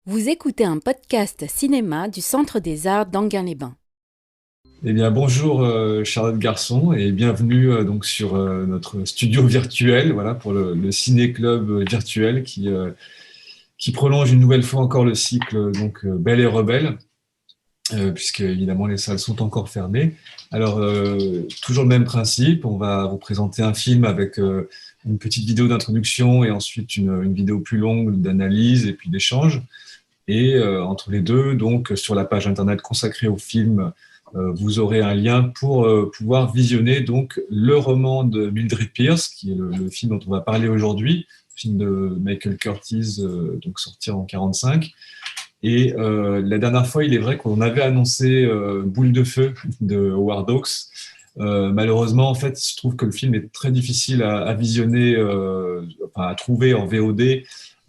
Vous écoutez un podcast cinéma du Centre des Arts d'Anguin-les-Bains. Eh bien, bonjour Charlotte Garçon et bienvenue donc sur notre studio virtuel, voilà pour le ciné-club virtuel qui prolonge une nouvelle fois encore le cycle donc Belle et Rebelle, puisque évidemment les salles sont encore fermées. Alors toujours le même principe, on va vous présenter un film avec une petite vidéo d'introduction et ensuite une vidéo plus longue d'analyse et puis d'échange. Et entre les deux, donc sur la page internet consacrée au film, vous aurez un lien pour pouvoir visionner donc le roman de Mildred Pierce, qui est le film dont on va parler aujourd'hui, film de Michael Curtiz, donc sorti en 45. Et la dernière fois, il est vrai qu'on avait annoncé Boule de feu de Howard Hawks. Malheureusement, en fait, je trouve que le film est très difficile à visionner, enfin, à trouver en VOD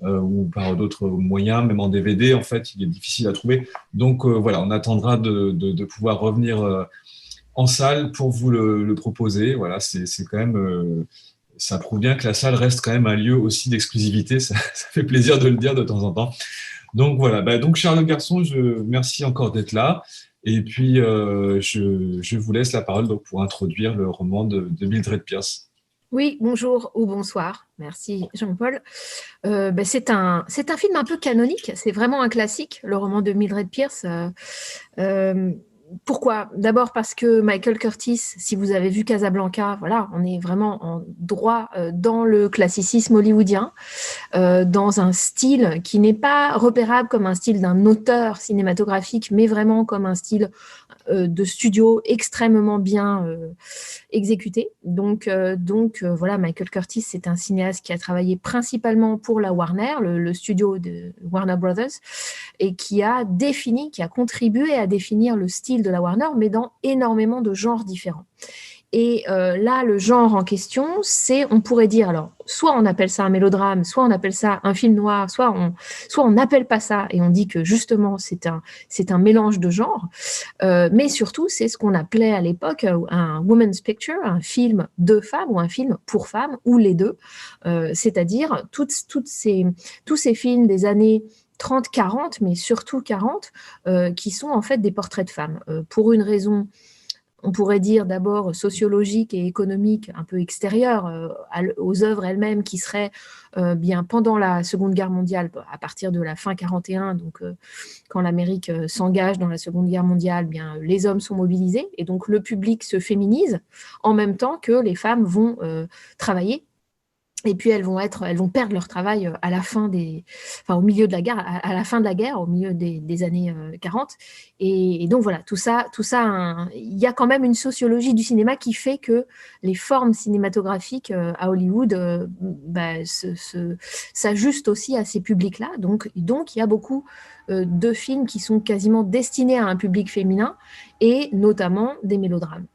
ou par d'autres moyens, même en DVD, en fait, il est difficile à trouver. Donc voilà, on attendra de pouvoir revenir en salle pour vous le proposer. Voilà, c'est quand même, ça prouve bien que la salle reste quand même un lieu aussi d'exclusivité. Ça fait plaisir de le dire de temps en temps. Donc voilà, donc Charles Garçon, merci encore d'être là. Et puis, je vous laisse la parole donc, pour introduire le roman de Mildred Pierce. Oui, bonjour ou bonsoir. Merci Jean-Paul. C'est un film un peu canonique. C'est vraiment un classique, le roman de Mildred Pierce. Euh, Pourquoi? D'abord parce que Michael Curtiz, si vous avez vu Casablanca, voilà, on est vraiment en droit dans le classicisme hollywoodien, dans un style qui n'est pas repérable comme un style d'un auteur cinématographique, mais vraiment comme un style de studio extrêmement bien exécuté. Voilà, Michael Curtiz, c'est un cinéaste qui a travaillé principalement pour la Warner, le studio de Warner Brothers, et qui a contribué à définir le style de la Warner, mais dans énormément de genres différents. Et là, le genre en question, on pourrait dire, alors, soit on appelle ça un mélodrame, soit on appelle ça un film noir, soit on n'appelle pas ça et on dit que justement c'est un mélange de genres. Mais surtout, c'est ce qu'on appelait à l'époque un woman's picture, un film de femmes ou un film pour femmes, ou les deux. C'est-à-dire tous ces films des années 30, 40, mais surtout 40, qui sont en fait des portraits de femmes. Pour une raison, on pourrait dire d'abord sociologique et économique, un peu extérieure aux œuvres elles-mêmes, qui seraient bien pendant la Seconde Guerre mondiale, à partir de la fin 41, donc quand l'Amérique s'engage dans la Seconde Guerre mondiale, bien les hommes sont mobilisés et donc le public se féminise en même temps que les femmes vont travailler. Et puis elles vont perdre leur travail au milieu de la guerre, à la fin de la guerre, au milieu des années 40. Et donc voilà, tout ça, il y a quand même une sociologie du cinéma qui fait que les formes cinématographiques à Hollywood s'ajustent aussi à ces publics-là. Donc il y a beaucoup de films qui sont quasiment destinés à un public féminin et notamment des mélodrames.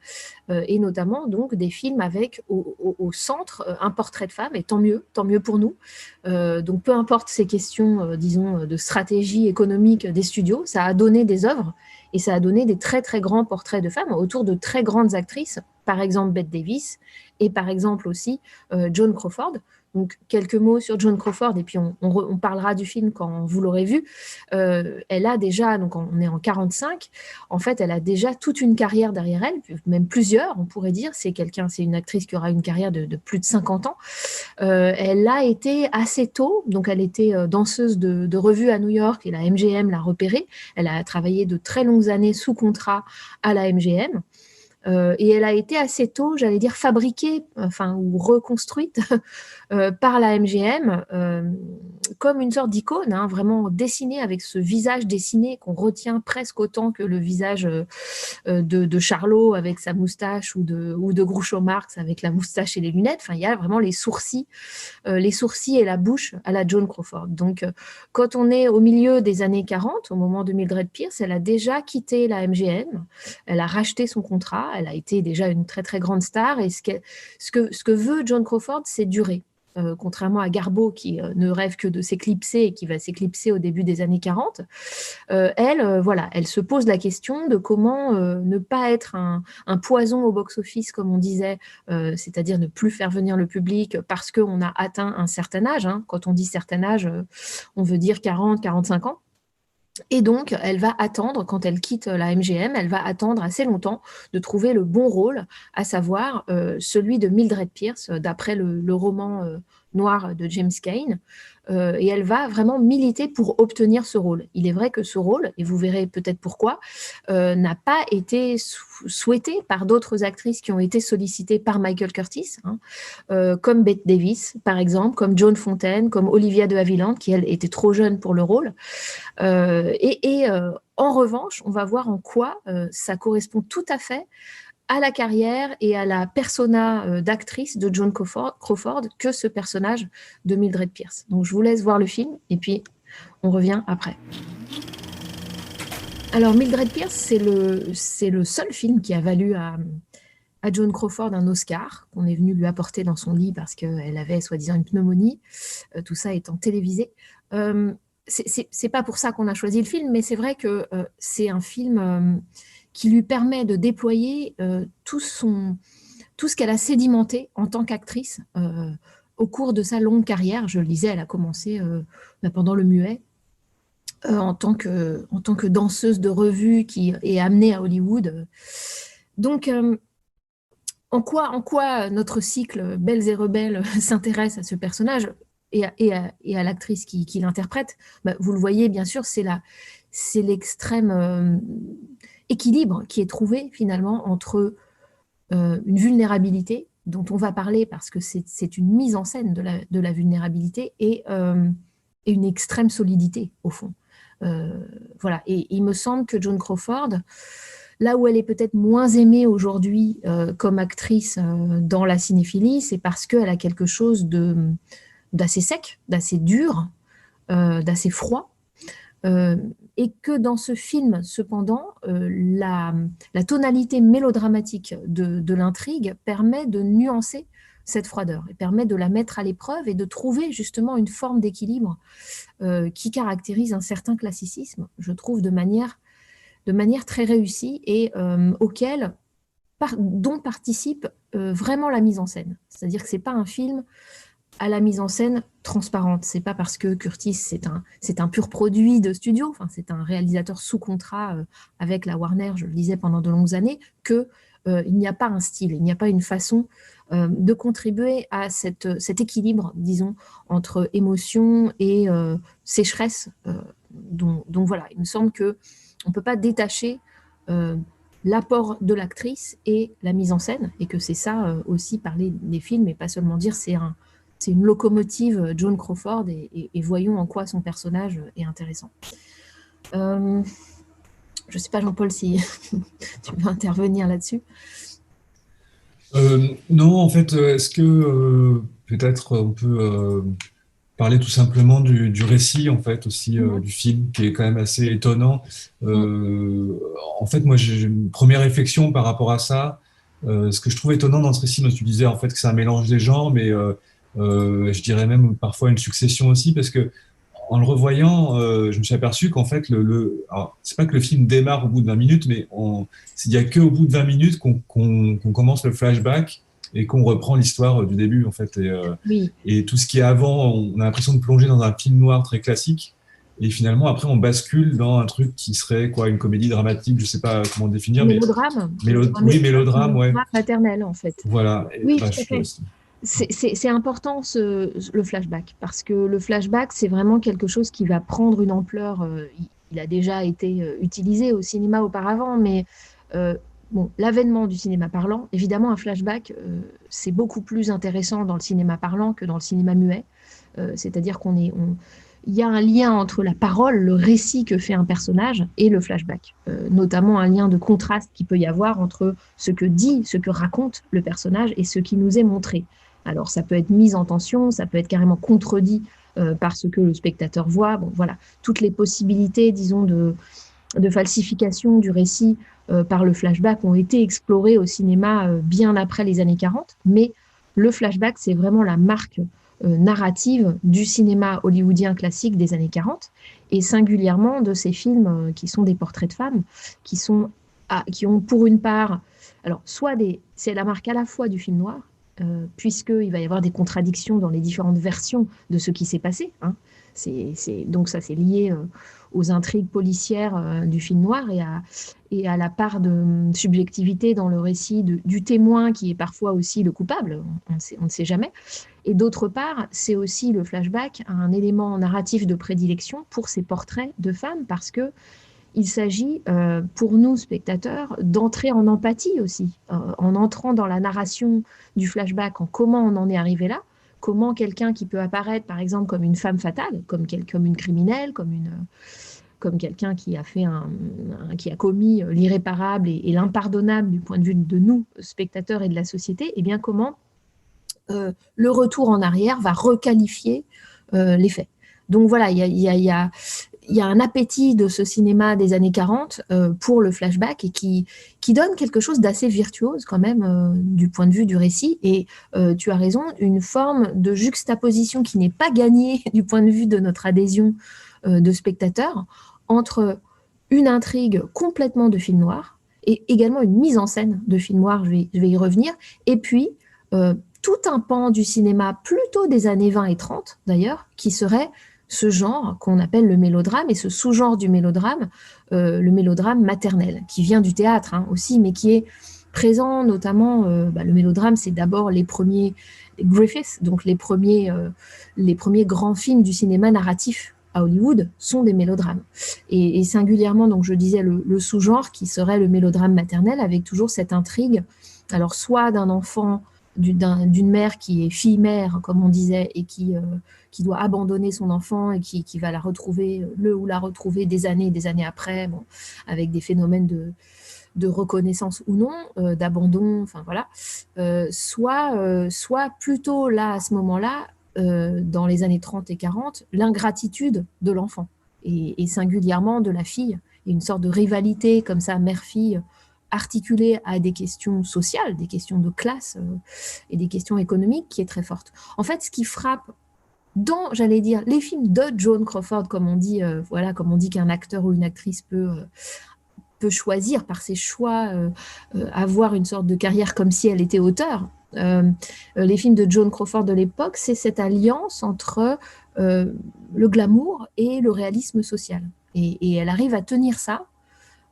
Et notamment donc des films avec au centre un portrait de femme, et tant mieux pour nous. Donc peu importe ces questions, disons, de stratégie économique des studios, ça a donné des œuvres et ça a donné des très très grands portraits de femmes autour de très grandes actrices, par exemple Bette Davis et par exemple aussi Joan Crawford. Donc, quelques mots sur Joan Crawford, et puis on parlera du film quand vous l'aurez vu. Elle a déjà, donc on est en 45, en fait, elle a déjà toute une carrière derrière elle, même plusieurs, on pourrait dire. C'est une actrice qui aura une carrière de plus de 50 ans. Elle a été assez tôt, donc elle était danseuse de revue à New York, et la MGM l'a repérée. Elle a travaillé de très longues années sous contrat à la MGM. Et elle a été assez tôt, j'allais dire, fabriquée, ou reconstruite par la MGM comme une sorte d'icône, hein, vraiment dessinée avec ce visage dessiné qu'on retient presque autant que le visage de Charlot avec sa moustache ou de Groucho Marx avec la moustache et les lunettes. Enfin, il y a vraiment les sourcils et la bouche à la Joan Crawford. Donc, quand on est au milieu des années 40, au moment de Mildred Pierce, elle a déjà quitté la MGM, elle a racheté son contrat, elle a été déjà une très très grande star, et ce que veut Joan Crawford, c'est durer. Contrairement à Garbo qui ne rêve que de s'éclipser et qui va s'éclipser au début des années 40, elle se pose la question de comment ne pas être un poison au box-office, comme on disait, c'est-à-dire ne plus faire venir le public parce qu'on a atteint un certain âge, hein. Quand on dit certain âge, on veut dire 40, 45 ans. Et donc, elle va attendre, quand elle quitte la MGM, elle va attendre assez longtemps de trouver le bon rôle, à savoir celui de Mildred Pierce, d'après le roman noir de James Cain. Et elle va vraiment militer pour obtenir ce rôle. Il est vrai que ce rôle, et vous verrez peut-être pourquoi, n'a pas été souhaité par d'autres actrices qui ont été sollicitées par Michael Curtis, hein, comme Bette Davis, par exemple, comme Joan Fontaine, comme Olivia de Havilland, qui, elle, était trop jeune pour le rôle. En revanche, on va voir en quoi ça correspond tout à fait à la carrière et à la persona d'actrice de Joan Crawford que ce personnage de Mildred Pierce. Donc, je vous laisse voir le film et puis on revient après. Alors, Mildred Pierce, c'est le seul film qui a valu à Joan Crawford un Oscar qu'on est venu lui apporter dans son lit parce qu'elle avait soi-disant une pneumonie, tout ça étant télévisé. C'est pas pour ça qu'on a choisi le film, mais c'est vrai que c'est un film qui lui permet de déployer tout ce qu'elle a sédimenté en tant qu'actrice au cours de sa longue carrière. Je le disais, elle a commencé pendant le muet, en tant que danseuse de revue qui est amenée à Hollywood. Donc, en quoi notre cycle Belles et Rebelles s'intéresse à ce personnage et à l'actrice qui l'interprète? Vous le voyez, bien sûr, c'est l'extrême équilibre qui est trouvé finalement entre une vulnérabilité dont on va parler parce que c'est une mise en scène de la vulnérabilité et une extrême solidité au fond. Voilà. Et il me semble que Joan Crawford, là où elle est peut-être moins aimée aujourd'hui comme actrice dans la cinéphilie, c'est parce qu'elle a quelque chose d'assez sec, d'assez dur, d'assez froid. Et que dans ce film, cependant, la tonalité mélodramatique de l'intrigue permet de nuancer cette froideur et permet de la mettre à l'épreuve et de trouver justement une forme d'équilibre qui caractérise un certain classicisme, je trouve, de manière très réussie et dont participe vraiment la mise en scène. C'est-à-dire que ce n'est pas un film à la mise en scène transparente. C'est pas parce que Curtis, c'est un pur produit de studio, enfin, c'est un réalisateur sous contrat avec la Warner, je le disais, pendant de longues années, qu'il n'y a pas un style, il n'y a pas une façon de contribuer à cet équilibre, disons, entre émotion et sécheresse. Donc voilà, il me semble qu'on ne peut pas détacher l'apport de l'actrice et la mise en scène, et que c'est ça aussi parler des films, et pas seulement dire c'est une locomotive Joan Crawford et voyons en quoi son personnage est intéressant. Je ne sais pas, Jean-Paul, si tu veux intervenir là-dessus. Non, en fait, est-ce que peut-être on peut parler tout simplement du récit, en fait, aussi du film, qui est quand même assez étonnant. En fait, moi, j'ai une première réflexion par rapport à ça. Ce que je trouve étonnant dans ce récit, tu disais en fait que c'est un mélange des genres, mais je dirais même parfois une succession aussi, parce que en le revoyant, je me suis aperçu qu'en fait, alors, c'est pas que le film démarre au bout de 20 minutes, mais il n'y a qu'au bout de 20 minutes qu'on commence le flashback et qu'on reprend l'histoire du début, en fait. Oui. Et tout ce qui est avant, on a l'impression de plonger dans un film noir très classique. Et finalement, après, on bascule dans un truc qui serait quoi, une comédie dramatique, je sais pas comment définir. Mélodrame. Oui, mélodrame, ouais. Paternel, en fait. Voilà. Oui, tout à fait. C'est important le flashback, parce que le flashback, c'est vraiment quelque chose qui va prendre une ampleur. Il a déjà été utilisé au cinéma auparavant, mais l'avènement du cinéma parlant, évidemment, un flashback, c'est beaucoup plus intéressant dans le cinéma parlant que dans le cinéma muet. C'est-à-dire il y a un lien entre la parole, le récit que fait un personnage et le flashback, notamment un lien de contraste qu'il peut y avoir entre ce que raconte le personnage et ce qui nous est montré. Alors, ça peut être mis en tension, ça peut être carrément contredit par ce que le spectateur voit. Bon, voilà, toutes les possibilités, disons, de falsification du récit par le flashback ont été explorées au cinéma bien après les années 40, mais le flashback, c'est vraiment la marque narrative du cinéma hollywoodien classique des années 40, et singulièrement de ces films qui sont des portraits de femmes, qui ont pour une part, alors c'est la marque à la fois du film noir, puisqu'il va y avoir des contradictions dans les différentes versions de ce qui s'est passé, hein. Donc ça, c'est lié aux intrigues policières du film noir et à la part de subjectivité dans le récit du témoin qui est parfois aussi le coupable, on ne sait jamais. Et d'autre part, c'est aussi le flashback un élément narratif de prédilection pour ces portraits de femmes parce que il s'agit pour nous, spectateurs, d'entrer en empathie aussi, en entrant dans la narration du flashback, en comment on en est arrivé là, comment quelqu'un qui peut apparaître, par exemple, comme une femme fatale, comme une criminelle, comme quelqu'un qui a commis l'irréparable et l'impardonnable du point de vue de nous, spectateurs et de la société, et bien comment le retour en arrière va requalifier les faits. Donc voilà, il y a un appétit de ce cinéma des années 40 pour le flashback et qui donne quelque chose d'assez virtuose quand même du point de vue du récit. Et tu as raison, une forme de juxtaposition qui n'est pas gagnée du point de vue de notre adhésion de spectateurs entre une intrigue complètement de film noir et également une mise en scène de film noir, je vais y revenir, et puis tout un pan du cinéma plutôt des années 20 et 30 d'ailleurs, qui serait ce genre qu'on appelle le mélodrame et ce sous-genre du mélodrame, le mélodrame maternel, qui vient du théâtre aussi, mais qui est présent notamment, le mélodrame, c'est d'abord les premiers Griffith, donc les premiers grands films du cinéma narratif à Hollywood sont des mélodrames. Et singulièrement, donc je disais, le sous-genre qui serait le mélodrame maternel, avec toujours cette intrigue, alors soit d'un enfant, d'une mère qui est fille-mère, comme on disait, et qui doit abandonner son enfant et qui va la retrouver des années et des années après, bon, avec des phénomènes de reconnaissance ou non, d'abandon, enfin voilà, soit plutôt là, à ce moment-là, dans les années 30 et 40, l'ingratitude de l'enfant, et singulièrement de la fille, et une sorte de rivalité comme ça, mère-fille, articulée à des questions sociales, des questions de classe et des questions économiques qui est très forte. En fait, ce qui frappe dans, j'allais dire, les films de Joan Crawford, comme on dit, comme on dit qu'un acteur ou une actrice peut choisir par ses choix, avoir une sorte de carrière comme si elle était auteure. Les films de Joan Crawford de l'époque, c'est cette alliance entre le glamour et le réalisme social. Et elle arrive à tenir ça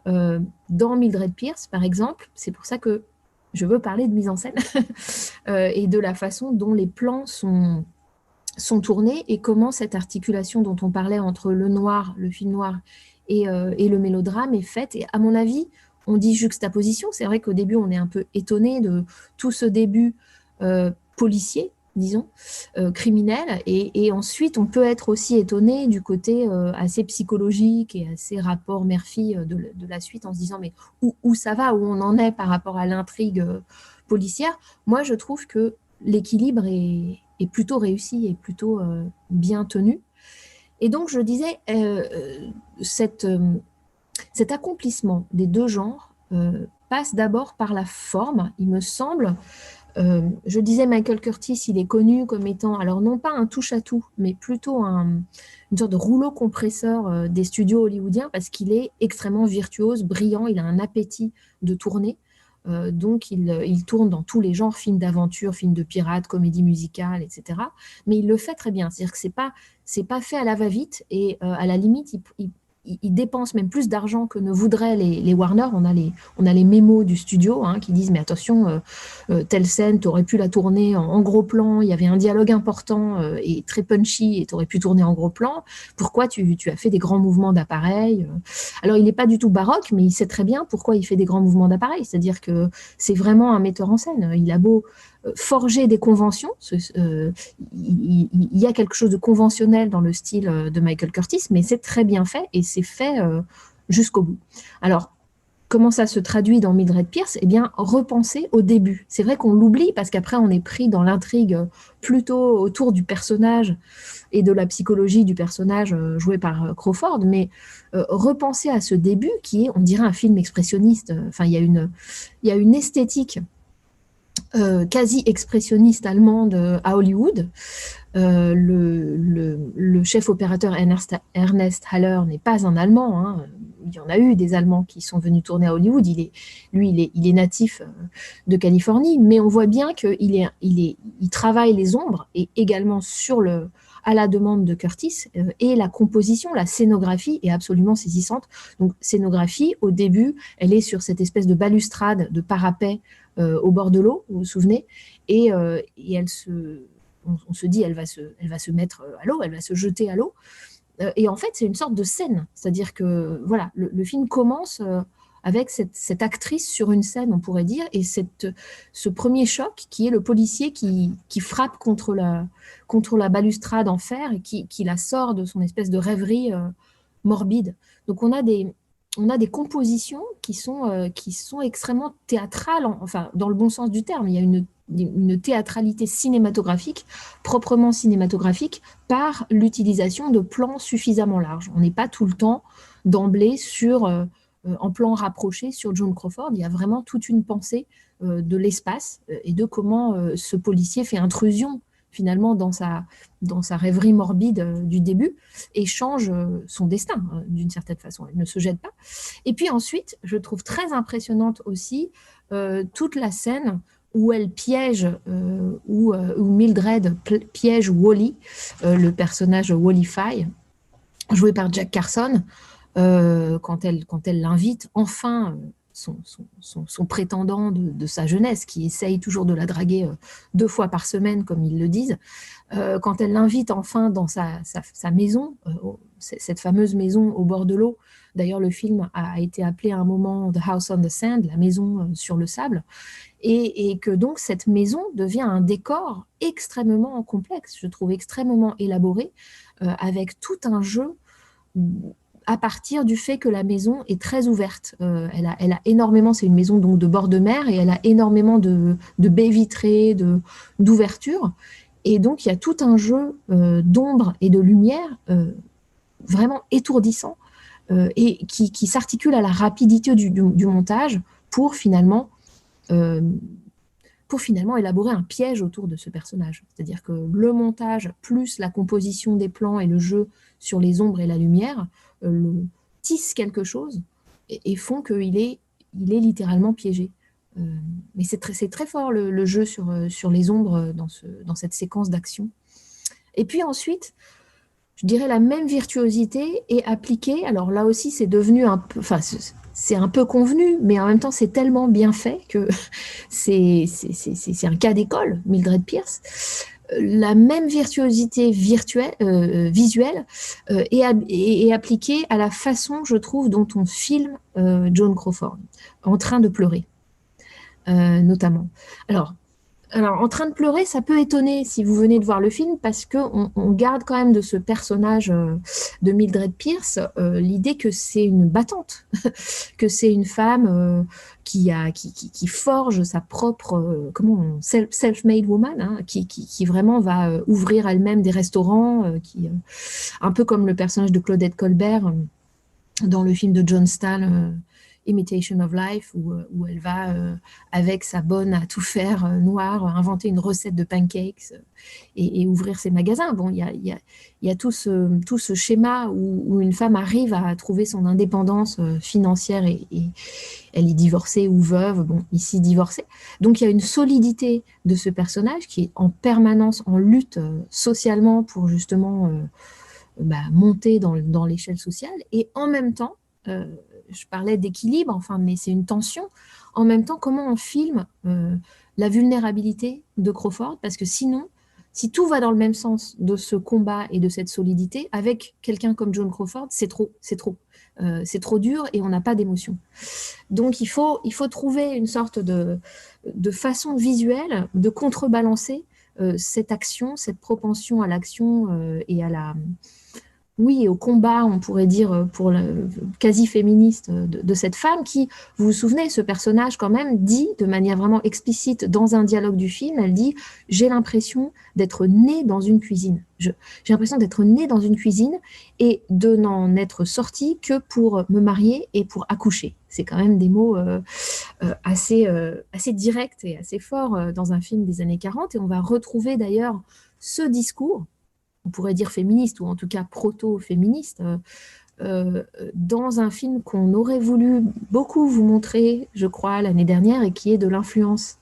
dans Mildred Pierce, par exemple. C'est pour ça que je veux parler de mise en scène et de la façon dont les plans sont tournés et comment cette articulation dont on parlait entre le noir, le film noir et le mélodrame est faite. Et à mon avis, on dit juxtaposition. C'est vrai qu'au début, on est un peu étonné de tout ce début policier, disons, criminel. Et ensuite, on peut être aussi étonné du côté assez psychologique et assez rapport mère-fille de la suite en se disant mais où ça va, où on en est par rapport à l'intrigue policière. Moi, je trouve que l'équilibre est plutôt réussi et plutôt bien tenu. Et donc, je disais, cet accomplissement des deux genres passe d'abord par la forme, il me semble. Je disais, Michael Curtiz, il est connu comme étant, alors non pas un touche-à-tout, mais plutôt une sorte de rouleau compresseur des studios hollywoodiens, parce qu'il est extrêmement virtuose, brillant, il a un appétit de tourner. Donc, il tourne dans tous les genres, films d'aventure, films de pirates, comédie musicale, etc. Mais il le fait très bien. C'est-à-dire que c'est pas fait à la va-vite et à la limite, il dépense même plus d'argent que ne voudraient les Warner. On a les mémos du studio qui disent mais attention, telle scène, tu aurais pu la tourner en gros plan, il y avait un dialogue important et très punchy et tu aurais pu tourner en gros plan. Pourquoi tu as fait des grands mouvements d'appareil? Alors il n'est pas du tout baroque, mais il sait très bien pourquoi il fait des grands mouvements d'appareil. C'est-à-dire que c'est vraiment un metteur en scène. Il a beau forger des conventions, il y a quelque chose de conventionnel dans le style de Michael Curtiz, mais c'est très bien fait et c'est fait jusqu'au bout. Alors, comment ça se traduit dans Mildred Pierce? Eh bien, repenser au début. C'est vrai qu'on l'oublie parce qu'après, on est pris dans l'intrigue plutôt autour du personnage et de la psychologie du personnage joué par Crawford, mais repenser à ce début qui est, on dirait, un film expressionniste. Enfin, il y a une esthétique quasi expressionniste allemande à Hollywood. Le chef opérateur Ernest Haller n'est pas un Allemand. Il y en a eu des Allemands qui sont venus tourner à Hollywood. Il est natif de Californie, mais on voit bien qu'il travaille les ombres et également à la demande de Curtis, et la composition, la scénographie est absolument saisissante. Donc, scénographie, au début, elle est sur cette espèce de balustrade, de parapet au bord de l'eau, vous vous souvenez, et on se dit, elle va se mettre à l'eau, elle va se jeter à l'eau. Et en fait, c'est une sorte de scène. C'est-à-dire que voilà, le film commence avec cette actrice sur une scène, on pourrait dire, et ce premier choc qui est le policier qui frappe contre la balustrade en fer et qui la sort de son espèce de rêverie morbide. Donc on a des compositions qui sont extrêmement théâtrales, enfin dans le bon sens du terme. Il y a une théâtralité cinématographique, proprement cinématographique, par l'utilisation de plans suffisamment larges. On n'est pas tout le temps d'emblée en plan rapproché sur Joan Crawford. Il y a vraiment toute une pensée de l'espace et de comment ce policier fait intrusion finalement dans sa rêverie morbide du début et change son destin d'une certaine façon. Elle ne se jette pas. Et puis ensuite, je trouve très impressionnante aussi toute la scène où elle piège, où Mildred piège Wally, le personnage Wally Fye, joué par Jack Carson, quand elle l'invite enfin son prétendant de sa jeunesse, qui essaye toujours de la draguer 2 fois par semaine, comme ils le disent, quand elle l'invite enfin dans sa maison, cette fameuse maison au bord de l'eau. D'ailleurs, le film a été appelé à un moment The House on the Sand, la maison sur le sable, et que donc cette maison devient un décor extrêmement complexe, je trouve extrêmement élaboré, avec tout un jeu à partir du fait que la maison est très ouverte. Elle a énormément, c'est une maison donc de bord de mer, et elle a énormément de baies vitrées, d'ouvertures. Et donc, il y a tout un jeu d'ombre et de lumière vraiment étourdissant et qui s'articule à la rapidité du montage pour finalement élaborer un piège autour de ce personnage. C'est-à-dire que le montage, plus la composition des plans et le jeu sur les ombres et la lumière, tissent quelque chose et font qu'il est littéralement piégé. Mais c'est très fort le jeu sur les ombres dans cette séquence d'action. Et puis ensuite, je dirais la même virtuosité est appliquée. Alors là aussi, c'est devenu un peu... Enfin, c'est un peu convenu, mais en même temps, c'est tellement bien fait que c'est un cas d'école, Mildred Pierce. La même virtuosité visuelle est appliquée à la façon, je trouve, dont on filme Joan Crawford, en train de pleurer, notamment. Alors, en train de pleurer, ça peut étonner si vous venez de voir le film, parce qu'on garde quand même de ce personnage de Mildred Pierce l'idée que c'est une battante, que c'est une femme qui forge sa propre self-made woman, hein, qui vraiment va ouvrir elle-même des restaurants, un peu comme le personnage de Claudette Colbert dans le film de John Stahl, Imitation of Life, où elle va, avec sa bonne à tout faire noire, inventer une recette de pancakes et ouvrir ses magasins. Bon, il y a tout ce schéma où une femme arrive à trouver son indépendance financière et elle est divorcée ou veuve, bon, ici divorcée. Donc, il y a une solidité de ce personnage qui est en permanence en lutte socialement pour justement monter dans l'échelle sociale. Et en même temps, je parlais d'équilibre, enfin, mais c'est une tension. En même temps, comment on filme la vulnérabilité de Crawford? Parce que sinon, si tout va dans le même sens de ce combat et de cette solidité, avec quelqu'un comme Joan Crawford, c'est trop. C'est trop dur et on n'a pas d'émotion. Donc, il faut trouver une sorte de façon visuelle de contrebalancer cette action, cette propension à l'action et à la... Oui, au combat, on pourrait dire, pour quasi féministe de cette femme qui, vous vous souvenez, ce personnage quand même dit de manière vraiment explicite dans un dialogue du film, elle dit « J'ai l'impression d'être née dans une cuisine. J'ai l'impression d'être née dans une cuisine et de n'en être sortie que pour me marier et pour accoucher. » C'est quand même des mots assez directs et assez forts dans un film des années 40. Et on va retrouver d'ailleurs ce discours, on pourrait dire féministe, ou en tout cas proto-féministe, dans un film qu'on aurait voulu beaucoup vous montrer, je crois, l'année dernière, et qui est de l'influence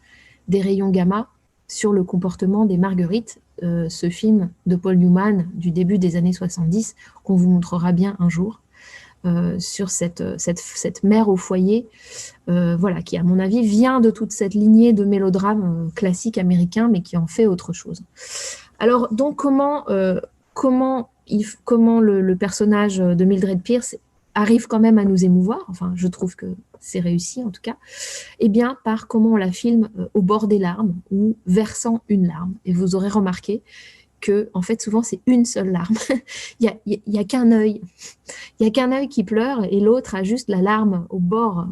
des rayons gamma sur le comportement des marguerites, ce film de Paul Newman du début des années 70, qu'on vous montrera bien un jour, sur cette mère au foyer, voilà, qui, à mon avis, vient de toute cette lignée de mélodrames classiques américains, mais qui en fait autre chose. Alors, donc, comment le personnage de Mildred Pierce arrive quand même à nous émouvoir, enfin, je trouve que c'est réussi en tout cas, eh bien, par comment on la filme au bord des larmes ou versant une larme. Et vous aurez remarqué que, en fait, souvent, c'est une seule larme. Il y a qu'un œil. Il y a qu'un œil qui pleure et l'autre a juste la larme au bord.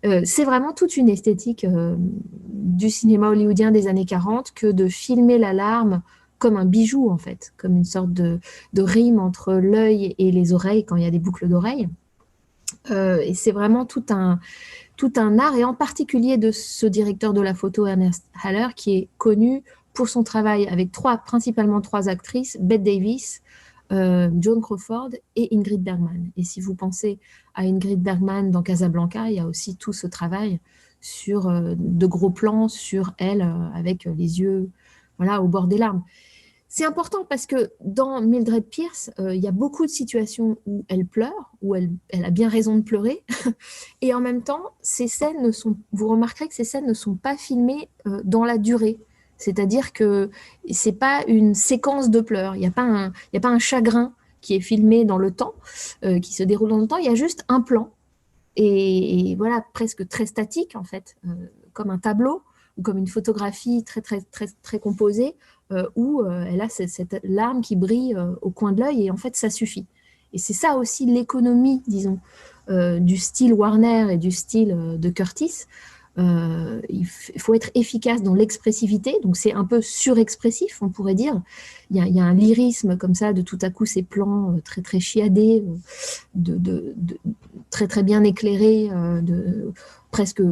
C'est vraiment toute une esthétique du cinéma hollywoodien des années 40 que de filmer la larme comme un bijou, en fait, comme une sorte de rime entre l'œil et les oreilles quand il y a des boucles d'oreilles. Et c'est vraiment tout un art, et en particulier de ce directeur de la photo, Ernest Haller, qui est connu pour son travail avec principalement trois actrices, Bette Davis, Joan Crawford et Ingrid Bergman. Et si vous pensez à Ingrid Bergman dans Casablanca, il y a aussi tout ce travail sur de gros plans sur elle, avec les yeux, voilà, au bord des larmes. C'est important parce que dans Mildred Pierce, il y a beaucoup de situations où elle pleure, où elle a bien raison de pleurer. Et en même temps, vous remarquerez que ces scènes ne sont pas filmées dans la durée. C'est-à-dire que ce n'est pas une séquence de pleurs. Il n'y a pas un chagrin qui est filmé dans le temps, qui se déroule dans le temps. Il y a juste un plan. Et voilà, presque très statique, en fait, comme un tableau ou comme une photographie très, très, très, très composée, où elle a cette larme qui brille au coin de l'œil, et en fait, ça suffit. Et c'est ça aussi l'économie, disons, du style Warner et du style de Curtis. Il faut être efficace dans l'expressivité, donc c'est un peu surexpressif, on pourrait dire. Il y a un lyrisme comme ça, de tout à coup ces plans très très chiadés, très très bien éclairés, presque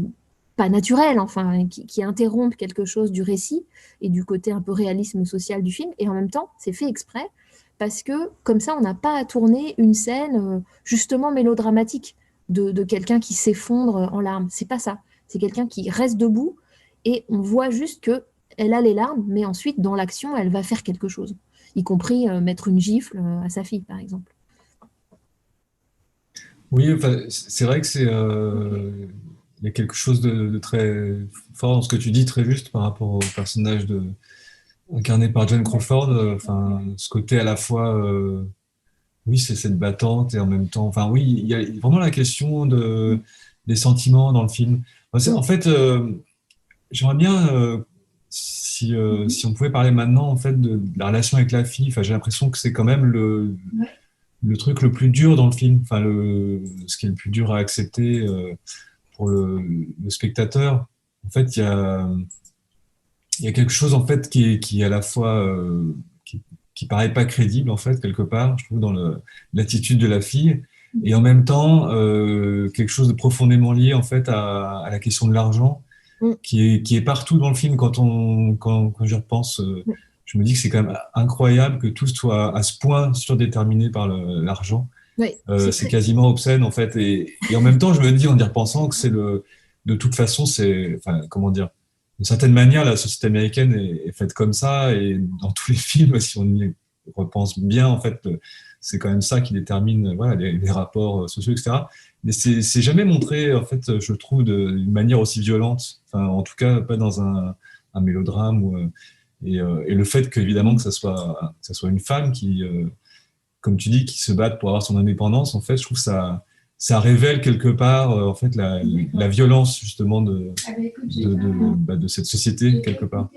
pas naturels, enfin, qui interrompent quelque chose du récit et du côté un peu réalisme social du film. Et en même temps, c'est fait exprès parce que comme ça, on n'a pas à tourner une scène justement mélodramatique de quelqu'un qui s'effondre en larmes. C'est pas ça. C'est quelqu'un qui reste debout et on voit juste qu'elle a les larmes, mais ensuite, dans l'action, elle va faire quelque chose, y compris mettre une gifle à sa fille, par exemple. Oui, enfin, c'est vrai que il y a quelque chose de très fort dans ce que tu dis, très juste par rapport au personnage incarné par Joan Crawford. Enfin, ce côté à la fois, oui, c'est cette battante et en même temps, enfin, oui, il y a vraiment la question des sentiments dans le film. En fait, j'aimerais bien si on pouvait parler maintenant en fait de la relation avec la fille. Enfin, j'ai l'impression que c'est quand même le truc le plus dur dans le film. Enfin, ce qui est le plus dur à accepter pour le spectateur. En fait, il y a quelque chose en fait qui est à la fois qui paraît pas crédible en fait quelque part, je trouve, dans l'attitude de la fille, et en même temps quelque chose de profondément lié en fait à la question de l'argent, qui est partout dans le film. Quand j'y repense, je me dis que c'est quand même incroyable que tout soit à ce point surdéterminé par l'argent. Oui, c'est quasiment obscène en fait, et en même temps je me dis en y repensant que de toute façon enfin, comment dire, d'une certaine manière la société américaine est faite comme ça, et dans tous les films, si on y repense bien, en fait c'est quand même ça qui détermine, voilà, les rapports sociaux, etc. Mais c'est jamais montré en fait, je trouve, d'une manière aussi violente, enfin en tout cas pas dans un mélodrame, et le fait qu'évidemment que ça soit une femme qui comme tu dis, qui se battent pour avoir son indépendance, en fait, je trouve que ça révèle quelque part, en fait, la violence, justement, de cette société, quelque part.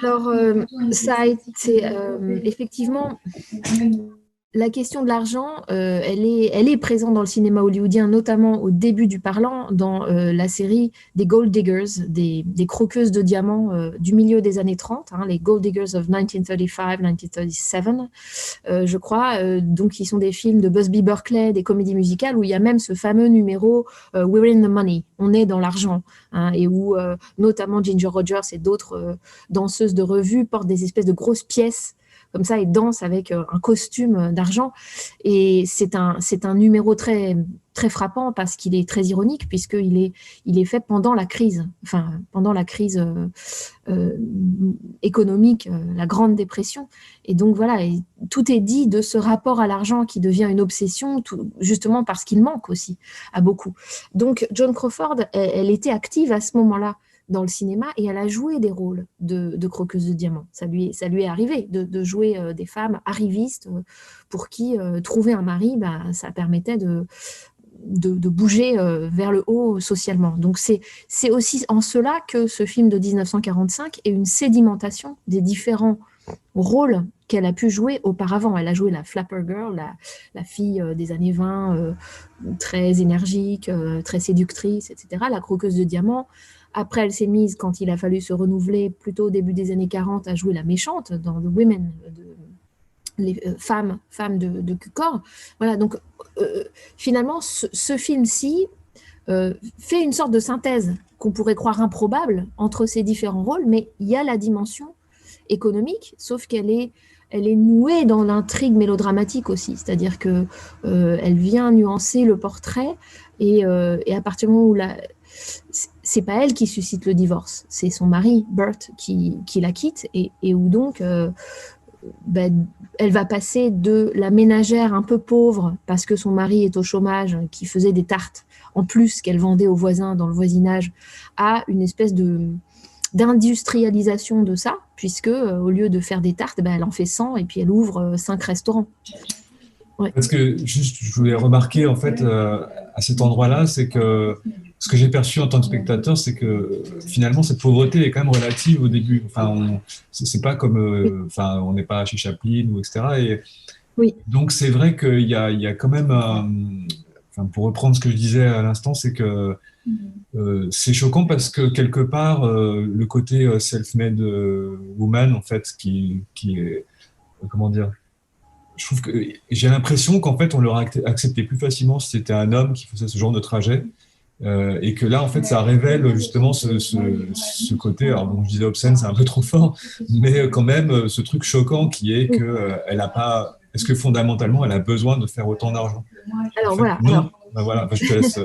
Alors, ça a été effectivement. La question de l'argent, elle est présente dans le cinéma hollywoodien, notamment au début du parlant, dans la série des Gold Diggers, des croqueuses de diamants du milieu des années 30, hein, les Gold Diggers of 1935-1937, je crois. Donc, qui sont des films de Busby Berkeley, des comédies musicales, où il y a même ce fameux numéro We're in the money, on est dans l'argent, hein, et où notamment Ginger Rogers et d'autres danseuses de revue portent des espèces de grosses pièces comme ça, et danse avec un costume d'argent. Et c'est un numéro très, très frappant parce qu'il est très ironique, puisqu'il est fait pendant la crise, économique, la Grande Dépression. Et donc voilà, et tout est dit de ce rapport à l'argent qui devient une obsession, justement parce qu'il manque aussi à beaucoup. Donc Joan Crawford, elle était active à ce moment-là dans le cinéma, et elle a joué des rôles de croqueuse de diamants. Ça lui est arrivé de jouer des femmes arrivistes pour qui trouver un mari, ça permettait de bouger vers le haut socialement. Donc c'est aussi en cela que ce film de 1945 est une sédimentation des différents rôles qu'elle a pu jouer auparavant. Elle a joué la Flapper Girl, la fille des années 20, très énergique, très séductrice, etc., la croqueuse de diamants. Après, elle s'est mise, quand il a fallu se renouveler, plutôt au début des années 40, à jouer la méchante dans The Women, les femmes de Cukor. Voilà, donc finalement, ce film-ci fait une sorte de synthèse qu'on pourrait croire improbable entre ces différents rôles, mais il y a la dimension économique, sauf qu'elle est nouée dans l'intrigue mélodramatique aussi, c'est-à-dire que elle vient nuancer le portrait, et à partir du moment où c'est pas elle qui suscite le divorce, c'est son mari Bert qui la quitte, et où donc elle va passer de la ménagère un peu pauvre parce que son mari est au chômage, qui faisait des tartes en plus qu'elle vendait aux voisins dans le voisinage, à une espèce d'industrialisation de ça, puisque au lieu de faire des tartes, elle en fait 100, et puis elle ouvre 5 restaurants. Ouais. Parce que juste, je voulais remarquer en fait à cet endroit-là, c'est que ce que j'ai perçu en tant que spectateur, c'est que finalement cette pauvreté est quand même relative au début. Enfin, c'est pas comme, enfin, on n'est pas chez Chaplin ou etc. Et oui. Donc c'est vrai qu'il y a quand même, enfin, pour reprendre ce que je disais à l'instant, c'est que c'est choquant parce que quelque part le côté self-made woman en fait, qui est, comment dire. Je trouve que j'ai l'impression qu'en fait, on l'aurait accepté plus facilement si c'était un homme qui faisait ce genre de trajet. Et que là, en fait, ça révèle justement ce côté, alors bon, je disais obscène, c'est un peu trop fort, mais quand même, ce truc choquant qui est qu'elle n'a pas. Est-ce que fondamentalement, elle a besoin de faire autant d'argent? Alors en fait, voilà. Non. Voilà, je te laisse.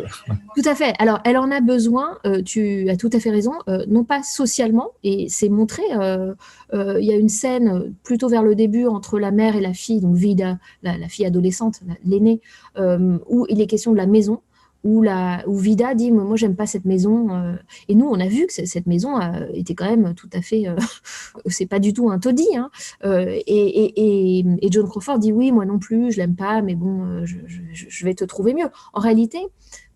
Tout à fait. Alors, elle en a besoin, tu as tout à fait raison, non pas socialement, et c'est montré. Il y a une scène plutôt vers le début entre la mère et la fille, donc Vida, la fille adolescente, l'aînée, où il est question de la maison, où Vida dit moi j'aime pas cette maison, et nous on a vu que cette maison était quand même tout à fait c'est pas du tout un taudis, hein, et Joan Crawford dit oui moi non plus je l'aime pas, mais bon je vais te trouver mieux. En réalité,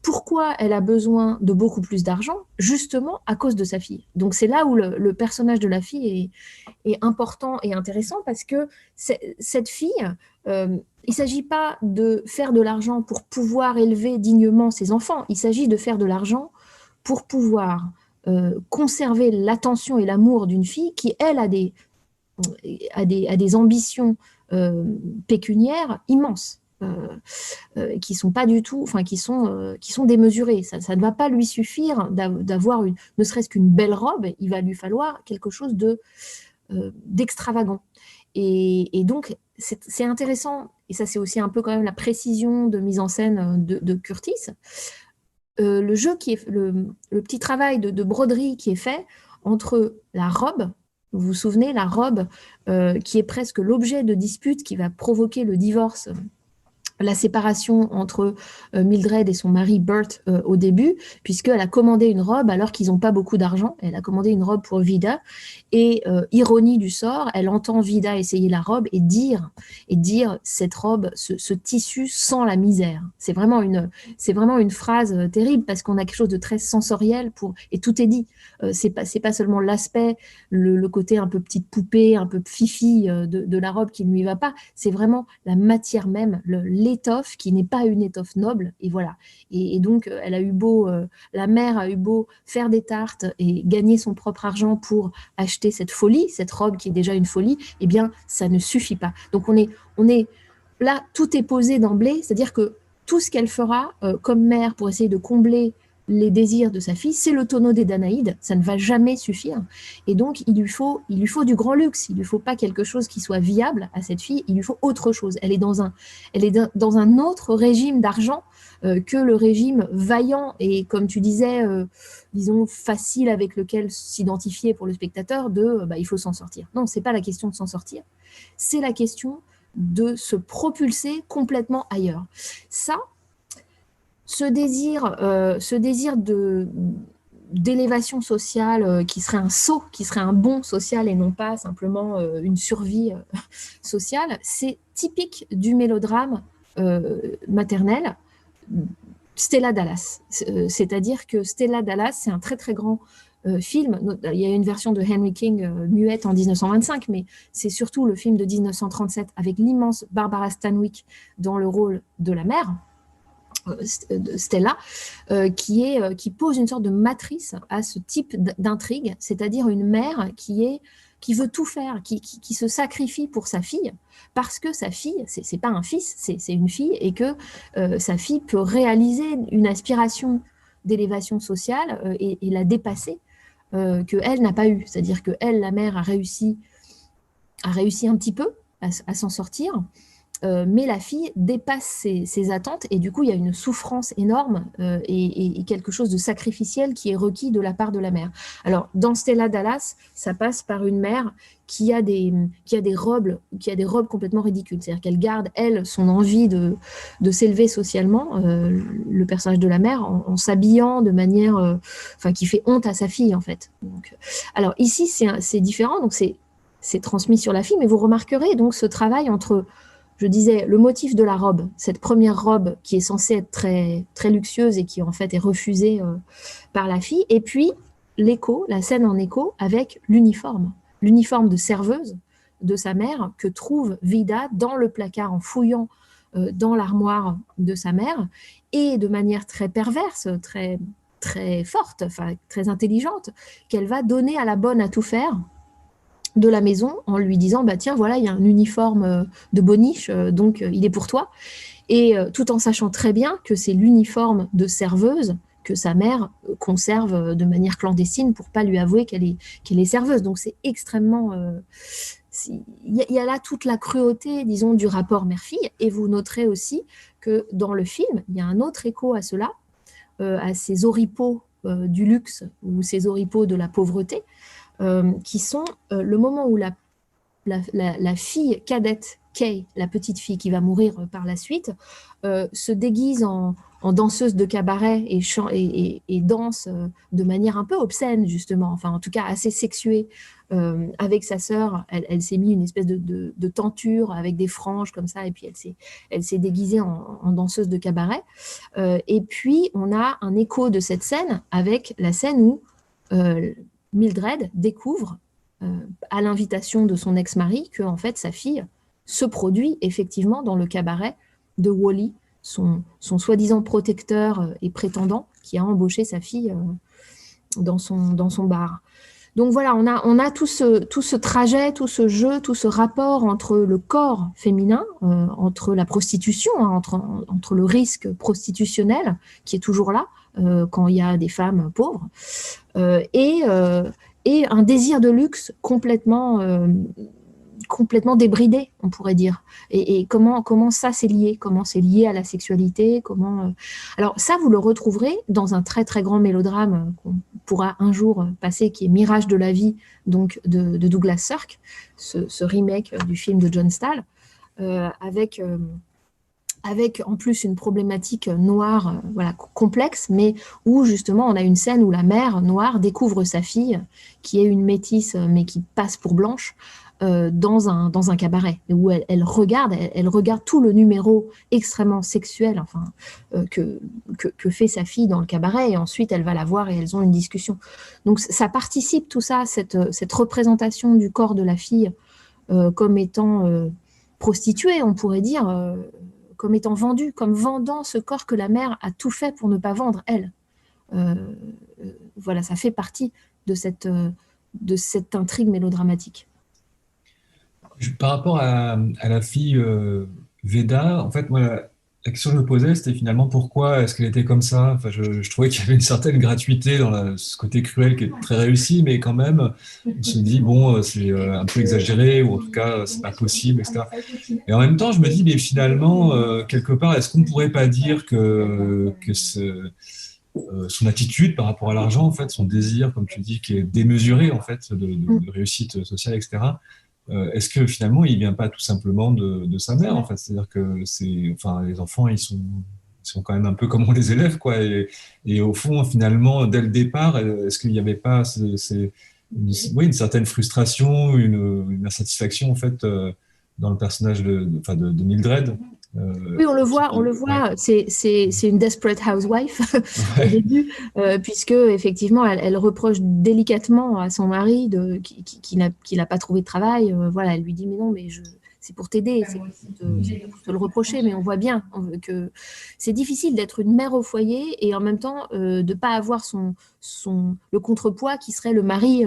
pourquoi elle a besoin de beaucoup plus d'argent? Justement à cause de sa fille. Donc c'est là où le personnage de la fille est important et intéressant, parce que cette fille, il ne s'agit pas de faire de l'argent pour pouvoir élever dignement ses enfants, il s'agit de faire de l'argent pour pouvoir conserver l'attention et l'amour d'une fille qui, elle, a des ambitions pécuniaires immenses. Qui sont pas du tout, enfin qui sont démesurées. Ça ne va pas lui suffire d'avoir ne serait-ce qu'une belle robe. Il va lui falloir quelque chose d'extravagant. Et donc c'est intéressant. Et ça c'est aussi un peu quand même la précision de mise en scène de Curtis. Le jeu qui est le petit travail de broderie qui est fait entre la robe. Vous vous souvenez, la robe qui est presque l'objet de dispute qui va provoquer le divorce, la séparation entre Mildred et son mari Bert au début, puisqu'elle a commandé une robe alors qu'ils n'ont pas beaucoup d'argent. Elle a commandé une robe pour Vida, et ironie du sort, elle entend Vida essayer la robe et dire cette robe, ce tissu sent la misère. C'est vraiment une phrase terrible, parce qu'on a quelque chose de très sensoriel et tout est dit. C'est pas seulement l'aspect, le côté un peu petite poupée, un peu fifi de la robe qui ne lui va pas. C'est vraiment la matière même, l'étoffe qui n'est pas une étoffe noble, et voilà. Et donc, elle a eu beau, la mère a eu beau faire des tartes et gagner son propre argent pour acheter cette folie, cette robe qui est déjà une folie, eh bien, ça ne suffit pas. Donc, on est là, tout est posé d'emblée, c'est-à-dire que tout ce qu'elle fera comme mère pour essayer de combler les désirs de sa fille, c'est le tonneau des Danaïdes, ça ne va jamais suffire. Et donc, il lui faut du grand luxe, il ne lui faut pas quelque chose qui soit viable à cette fille, il lui faut autre chose. Elle est dans un autre régime d'argent que le régime vaillant et, comme tu disais, disons, facile avec lequel s'identifier pour le spectateur il faut s'en sortir. Non, ce n'est pas la question de s'en sortir, c'est la question de se propulser complètement ailleurs. Ça, ce désir d'élévation sociale qui serait un saut, qui serait un bond social et non pas simplement une survie sociale, c'est typique du mélodrame maternel. Stella Dallas. C'est-à-dire que Stella Dallas, c'est un très très grand film. Il y a une version de Henry King muette en 1925, mais c'est surtout le film de 1937 avec l'immense Barbara Stanwyck dans le rôle de la mère. Stella, qui pose une sorte de matrice à ce type d'intrigue, c'est-à-dire une mère qui veut tout faire, qui se sacrifie pour sa fille, parce que sa fille, c'est pas un fils, c'est une fille, et que sa fille peut réaliser une aspiration d'élévation sociale et la dépasser, qu'elle n'a pas eu. C'est-à-dire que elle, la mère, a réussi un petit peu à s'en sortir, mais la fille dépasse ses attentes et du coup il y a une souffrance énorme et quelque chose de sacrificiel qui est requis de la part de la mère. Alors dans Stella Dallas, ça passe par une mère qui a des robes complètement ridicules, c'est-à-dire qu'elle garde elle son envie de s'élever socialement, le personnage de la mère, en s'habillant de manière qui fait honte à sa fille en fait. Donc, alors ici c'est différent, donc c'est transmis sur la fille, mais vous remarquerez donc ce travail entre, je disais, le motif de la robe, cette première robe qui est censée être très, très luxueuse et qui en fait est refusée par la fille, et puis l'écho, la scène en écho avec l'uniforme de serveuse de sa mère que trouve Vida dans le placard en fouillant dans l'armoire de sa mère, et de manière très perverse, très, très forte, très intelligente, qu'elle va donner à la bonne à tout faire de la maison en lui disant tiens, voilà, il y a un uniforme de boniche, donc il est pour toi, et tout en sachant très bien que c'est l'uniforme de serveuse que sa mère conserve de manière clandestine pour pas lui avouer qu'elle est serveuse. Donc c'est extrêmement il y a là toute la cruauté, disons, du rapport mère-fille. Et vous noterez aussi que dans le film il y a un autre écho à cela, à ces oripeaux du luxe ou ces oripeaux de la pauvreté, qui sont le moment où la fille cadette, Kay, la petite fille qui va mourir par la suite, se déguise en danseuse de cabaret et danse de manière un peu obscène, justement, enfin en tout cas assez sexuée, avec sa sœur. Elle s'est mis une espèce de tenture avec des franges comme ça, et puis elle s'est déguisée en danseuse de cabaret. Et puis on a un écho de cette scène avec la scène où Mildred découvre, à l'invitation de son ex-mari, que en fait sa fille se produit effectivement dans le cabaret de Wally, son soi-disant protecteur et prétendant, qui a embauché sa fille dans son bar. Donc voilà, on a tout ce trajet, tout ce jeu, tout ce rapport entre le corps féminin, entre la prostitution, hein, entre le risque prostitutionnel qui est toujours là quand il y a des femmes pauvres, et un désir de luxe complètement débridé, on pourrait dire. Et comment ça c'est lié, comment c'est lié à la sexualité, Alors ça, vous le retrouverez dans un très très grand mélodrame qu'on pourra un jour passer, qui est Mirage de la vie, donc de Douglas Sirk, ce remake du film de John Stahl, avec en plus une problématique noire, complexe, mais où justement on a une scène où la mère noire découvre sa fille, qui est une métisse, mais qui passe pour blanche, dans un cabaret, où elle regarde tout le numéro extrêmement sexuel, que fait sa fille dans le cabaret, et ensuite elle va la voir et elles ont une discussion. Donc ça participe, tout ça, cette représentation du corps de la fille comme étant prostituée, on pourrait dire, comme étant vendue, comme vendant ce corps que la mère a tout fait pour ne pas vendre, elle. Voilà, ça fait partie de cette intrigue mélodramatique. Par rapport à la fille Veda, en fait, moi, la question que je me posais, c'était finalement pourquoi est-ce qu'elle était comme ça? Enfin, je trouvais qu'il y avait une certaine gratuité dans ce côté cruel qui est très réussi, mais quand même, on se dit, bon, c'est un peu exagéré, ou en tout cas, c'est pas possible, etc. Et en même temps, je me dis, mais finalement, quelque part, est-ce qu'on ne pourrait pas dire que son attitude par rapport à l'argent, en fait, son désir, comme tu dis, qui est démesuré, en fait, de réussite sociale, etc., est-ce que finalement, il vient pas tout simplement de sa mère, en fait? C'est-à-dire que enfin, les enfants, ils sont quand même un peu comme on les élève, quoi. Et au fond, finalement, dès le départ, est-ce qu'il n'y avait pas oui, une certaine frustration, une insatisfaction, en fait, dans le personnage enfin, de Mildred? Oui, on le Ouais, voit, c'est une desperate housewife au ouais, début, puisque effectivement, elle reproche délicatement à son mari qui n'a pas trouvé de travail. Voilà, elle lui dit, mais non, mais c'est pour t'aider, c'est pour te le reprocher, mais on voit bien que c'est difficile d'être une mère au foyer et en même temps de ne pas avoir le contrepoids qui serait le mari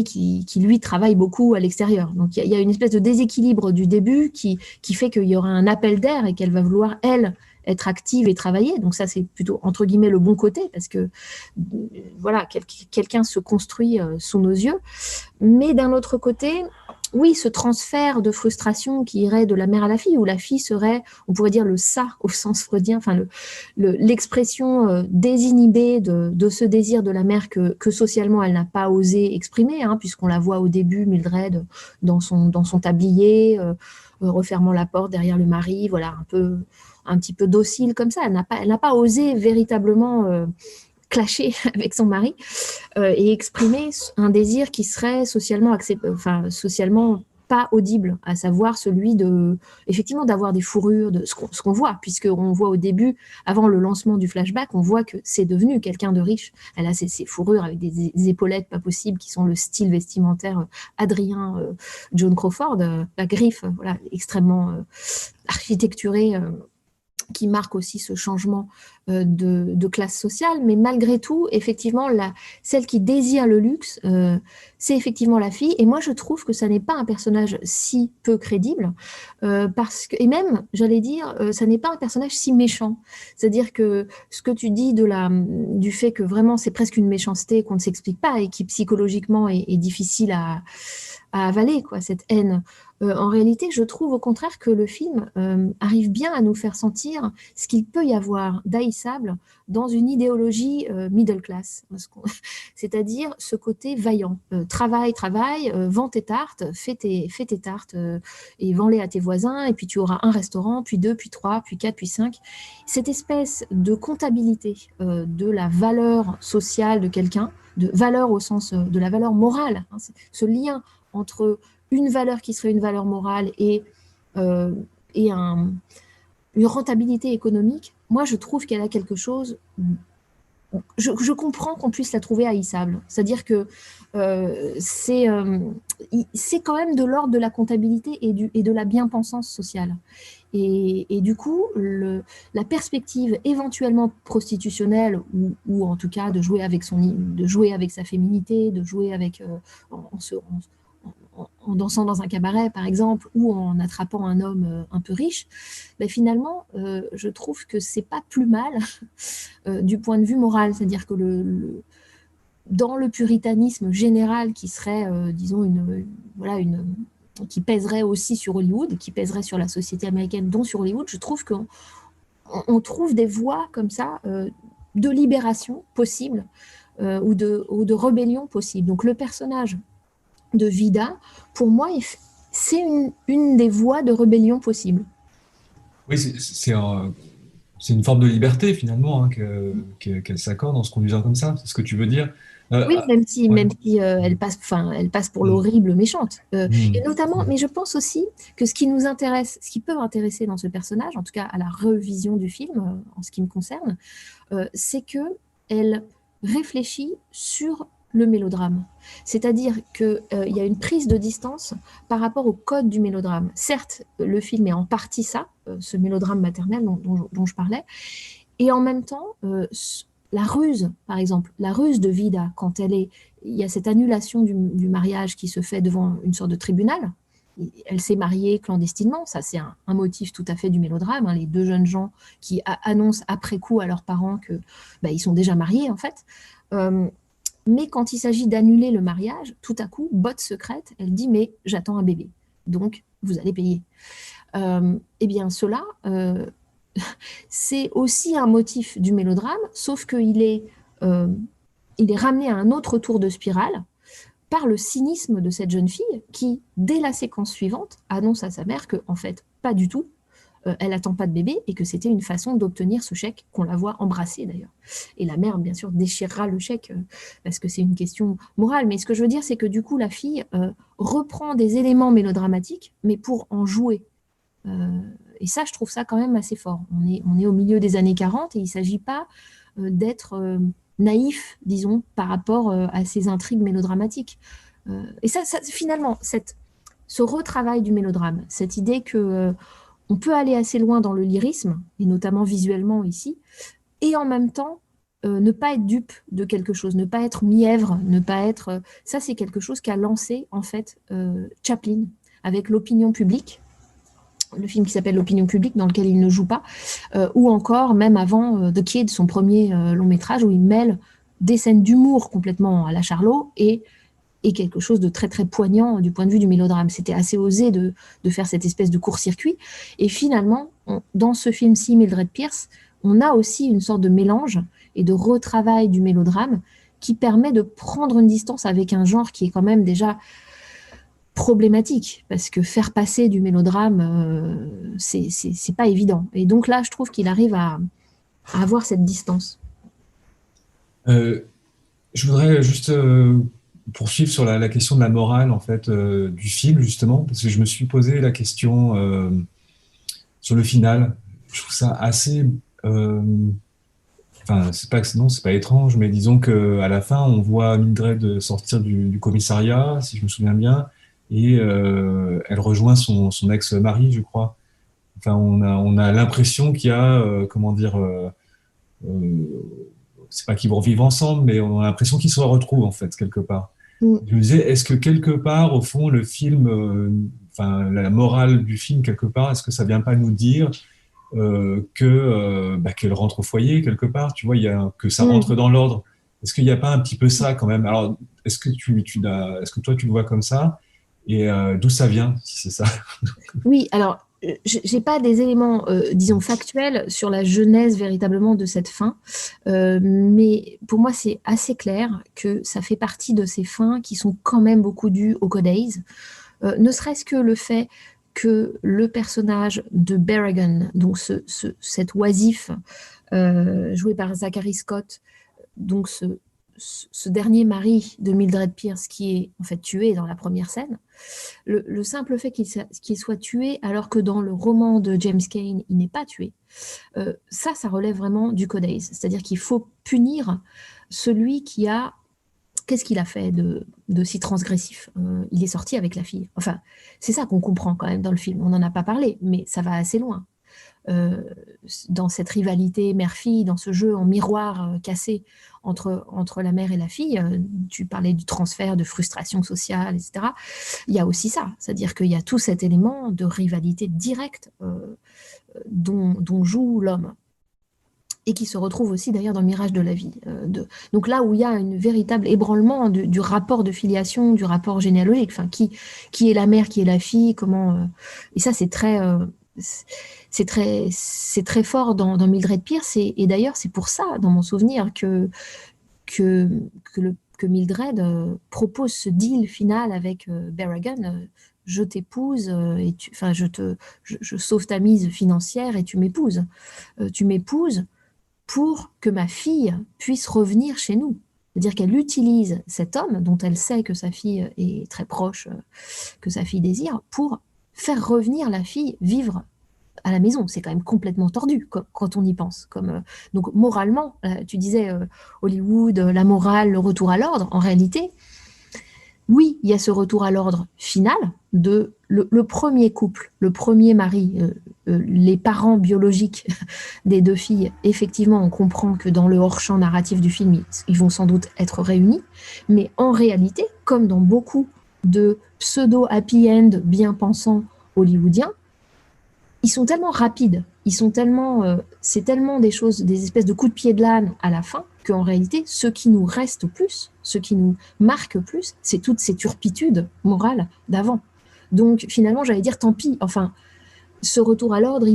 qui, lui, travaille beaucoup à l'extérieur. Donc, il y a une espèce de déséquilibre du début qui fait qu'il y aura un appel d'air et qu'elle va vouloir, elle, être active et travailler. Donc, ça, c'est plutôt, entre guillemets, le bon côté, parce que, voilà, quelqu'un se construit sous nos yeux. Mais d'un autre côté, oui, ce transfert de frustration qui irait de la mère à la fille, où la fille serait, on pourrait dire, le ça au sens freudien, enfin l'expression désinhibée de ce désir de la mère que socialement elle n'a pas osé exprimer, hein, puisqu'on la voit au début, Mildred, dans son tablier, refermant la porte derrière le mari, voilà, un petit peu docile comme ça. Elle n'a pas osé véritablement clasher avec son mari et exprimer un désir qui serait socialement pas audible, à savoir celui effectivement, d'avoir des fourrures, de ce qu'on voit, puisqu'on voit au début, avant le lancement du flashback, on voit que c'est devenu quelqu'un de riche. Elle a ses fourrures avec des épaulettes pas possibles, qui sont le style vestimentaire Adrien John Crawford, la griffe, voilà, extrêmement architecturée, qui marque aussi ce changement de classe sociale. Mais malgré tout, effectivement, celle qui désire le luxe, c'est effectivement la fille. Et moi, je trouve que ça n'est pas un personnage si peu crédible, et même, j'allais dire, ça n'est pas un personnage si méchant. C'est-à-dire que ce que tu dis du fait que vraiment c'est presque une méchanceté qu'on ne s'explique pas et qui psychologiquement est difficile à avaler, quoi, cette haine. En réalité, je trouve au contraire que le film arrive bien à nous faire sentir ce qu'il peut y avoir d'haïssable dans une idéologie middle class, c'est-à-dire ce côté vaillant. Travaille, vends tes tartes, fais tes tartes et vends-les à tes voisins, et puis tu auras un restaurant, puis deux, puis trois, puis quatre, puis cinq. Cette espèce de comptabilité de la valeur sociale de quelqu'un, de valeur au sens de la valeur morale, hein, ce lien entre une valeur qui serait une valeur morale et une rentabilité économique, moi je trouve qu'elle a quelque chose. Je comprends qu'on puisse la trouver haïssable. C'est-à-dire que c'est quand même de l'ordre de la comptabilité et de la bien-pensance sociale. Et du coup, la perspective éventuellement prostitutionnelle, ou en tout cas de jouer avec sa féminité, de jouer avec en dansant dans un cabaret, par exemple, ou en attrapant un homme un peu riche, ben finalement, je trouve que c'est pas plus mal du point de vue moral. C'est-à-dire que dans le puritanisme général qui serait, disons, qui pèserait aussi sur Hollywood, qui pèserait sur la société américaine, dont sur Hollywood, je trouve qu'on trouve des voies comme ça de libération possible ou de rébellion possible. Donc le personnage de Vida, pour moi, c'est une des voies de rébellion possible. Oui, c'est une forme de liberté finalement, hein, qu'elle s'accorde en se conduisant comme ça. C'est ce que tu veux dire? Oui, Ouais. même si elle passe pour l'horrible méchante. Et Mm. notamment, Mm. mais je pense aussi que ce qui peut m'intéresser dans ce personnage, en tout cas à la revision du film, en ce qui me concerne, c'est que elle réfléchit sur le mélodrame. C'est-à-dire qu'il y a une prise de distance par rapport au code du mélodrame. Certes, le film est en partie ça, ce mélodrame maternel dont je parlais, et en même temps, la ruse, par exemple, la ruse de Vida, il y a cette annulation du mariage qui se fait devant une sorte de tribunal, elle s'est mariée clandestinement. Ça, c'est un motif tout à fait du mélodrame, hein, les deux jeunes gens qui annoncent après coup à leurs parents que ils sont déjà mariés, en fait. Mais quand il s'agit d'annuler le mariage, tout à coup, botte secrète, elle dit « mais j'attends un bébé, donc vous allez payer ». Eh bien, cela, c'est aussi un motif du mélodrame, sauf qu'il est ramené à un autre tour de spirale par le cynisme de cette jeune fille qui, dès la séquence suivante, annonce à sa mère que, en fait, pas du tout, elle n'attend pas de bébé et que c'était une façon d'obtenir ce chèque, qu'on la voit embrasser d'ailleurs. Et la mère, bien sûr, déchirera le chèque parce que c'est une question morale. Mais ce que je veux dire, c'est que du coup, la fille reprend des éléments mélodramatiques, mais pour en jouer. Et ça, je trouve ça quand même assez fort. On est au milieu des années 40 et il ne s'agit pas d'être naïf, disons, par rapport à ces intrigues mélodramatiques. Et ça finalement, ce retravail du mélodrame, cette idée que on peut aller assez loin dans le lyrisme, et notamment visuellement ici, et en même temps ne pas être dupe de quelque chose, ne pas être mièvre, ne pas être... ça, c'est quelque chose qu'a lancé, en fait, Chaplin, avec l'opinion publique, le film qui s'appelle L'opinion publique, dans lequel il ne joue pas, ou encore, même avant The Kid, son premier long métrage, où il mêle des scènes d'humour complètement à la Charlot, et quelque chose de très très poignant du point de vue du mélodrame. C'était assez osé de faire cette espèce de court-circuit. Et finalement, dans ce film-ci, Mildred Pierce, on a aussi une sorte de mélange et de retravail du mélodrame qui permet de prendre une distance avec un genre qui est quand même déjà problématique, parce que faire passer du mélodrame, c'est pas évident. Et donc là, je trouve qu'il arrive à avoir cette distance. Je voudrais juste poursuivre sur la question de la morale en fait du film justement parce que je me suis posé la question sur le final. Je trouve ça assez, enfin c'est pas étrange, mais disons que à la fin on voit Mildred sortir du commissariat, si je me souviens bien, et elle rejoint son ex-mari, je crois. Enfin on a l'impression qu'il y a comment dire c'est pas qu'ils vont vivre ensemble, mais on a l'impression qu'ils se retrouvent en fait quelque part. Je me disais, est-ce que quelque part, au fond, le film, enfin la morale du film quelque part, est-ce que ça vient pas nous dire qu'elle rentre au foyer quelque part, tu vois, que ça rentre dans l'ordre. Est-ce qu'il n'y a pas un petit peu ça quand même? Alors, est-ce que est-ce que toi tu le vois comme ça? Et d'où ça vient, si c'est ça? Oui, alors j'ai pas des éléments, disons, factuels sur la genèse véritablement de cette fin, mais pour moi, c'est assez clair que ça fait partie de ces fins qui sont quand même beaucoup dues au Codays, ne serait-ce que le fait que le personnage de Berrigan, donc cet oisif joué par Zachary Scott, donc ce dernier mari de Mildred Pierce qui est en fait tué dans la première scène, le simple fait qu'il soit tué alors que dans le roman de James Cain, il n'est pas tué, ça relève vraiment du Codays. C'est-à-dire qu'il faut punir celui qui a... Qu'est-ce qu'il a fait de si transgressif? Il est sorti avec la fille. Enfin, c'est ça qu'on comprend quand même dans le film. On n'en a pas parlé, mais ça va assez loin. Dans cette rivalité mère-fille, dans ce jeu en miroir cassé entre la mère et la fille, tu parlais du transfert, de frustration sociale, etc. Il y a aussi ça, c'est-à-dire qu'il y a tout cet élément de rivalité directe dont joue l'homme, et qui se retrouve aussi d'ailleurs dans le mirage de la vie. Donc là où il y a un véritable ébranlement du rapport de filiation, du rapport généalogique, enfin, qui est la mère, qui est la fille, comment... et ça, c'est très fort dans Mildred Pierce, et d'ailleurs, c'est pour ça, dans mon souvenir, que Mildred propose ce deal final avec Berrigan, je t'épouse, je sauve ta mise financière et tu m'épouses. Tu m'épouses pour que ma fille puisse revenir chez nous. C'est-à-dire qu'elle utilise cet homme, dont elle sait que sa fille est très proche, que sa fille désire, pour faire revenir la fille vivre à la maison. C'est quand même complètement tordu quand on y pense. Donc moralement, tu disais Hollywood, la morale, le retour à l'ordre. En réalité, oui, il y a ce retour à l'ordre final de le premier couple, le premier mari, les parents biologiques des deux filles. Effectivement, on comprend que dans le hors-champ narratif du film, ils vont sans doute être réunis. Mais en réalité, comme dans beaucoup de pseudo-happy end bien pensants hollywoodiens, ils sont tellement rapides, c'est tellement des choses, des espèces de coups de pied de l'âne à la fin, qu'en réalité, ce qui nous reste plus, ce qui nous marque plus, c'est toutes ces turpitudes morales d'avant. Donc finalement, j'allais dire tant pis. Enfin, ce retour à l'ordre,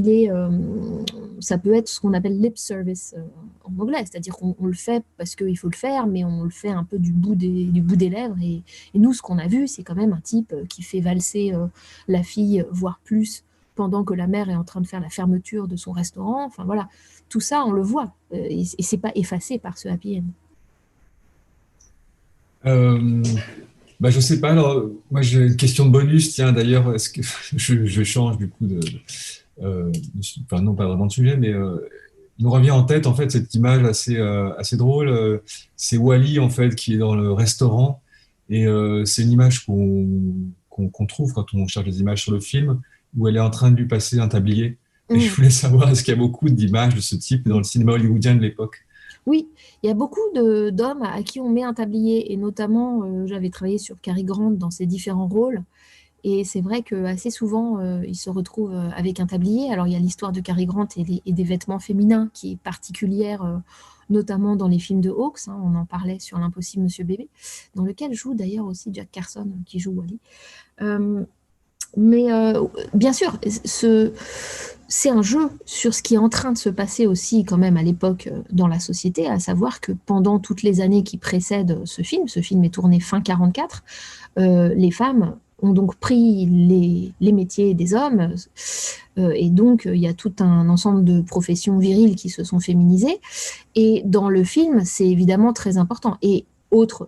ça peut être ce qu'on appelle lip service en anglais, c'est-à-dire qu'on le fait parce qu'il faut le faire, mais on le fait un peu du bout des lèvres. Et nous, ce qu'on a vu, c'est quand même un type qui fait valser la fille, voire plus, pendant que la mère est en train de faire la fermeture de son restaurant. Enfin voilà, tout ça, on le voit, et c'est pas effacé par ce happy end. Euh, je sais pas. Alors, moi, j'ai une question de bonus. Tiens, d'ailleurs, est-ce que je change du coup enfin, non, pas vraiment de sujet, mais il me revient en tête en fait cette image assez drôle. C'est Wally en fait qui est dans le restaurant et c'est une image qu'on trouve quand on cherche des images sur le film où elle est en train de lui passer un tablier. Et je Mmh. voulais savoir est-ce qu'il y a beaucoup d'images de ce type dans le cinéma hollywoodien de l'époque. Oui, il y a beaucoup d'hommes à qui on met un tablier, et notamment, j'avais travaillé sur Cary Grant dans ses différents rôles, et c'est vrai que assez souvent, il se retrouve avec un tablier. Alors, il y a l'histoire de Cary Grant et des vêtements féminins qui est particulière, notamment dans les films de Hawks, hein, on en parlait sur L'Impossible Monsieur Bébé, dans lequel joue d'ailleurs aussi Jack Carson, qui joue Wally. Euh, mais bien sûr, c'est un jeu sur ce qui est en train de se passer aussi quand même à l'époque dans la société, à savoir que pendant toutes les années qui précèdent ce film est tourné fin 44, les femmes ont donc pris les métiers des hommes, et donc il y a tout un ensemble de professions viriles qui se sont féminisées, et dans le film c'est évidemment très important. Et autre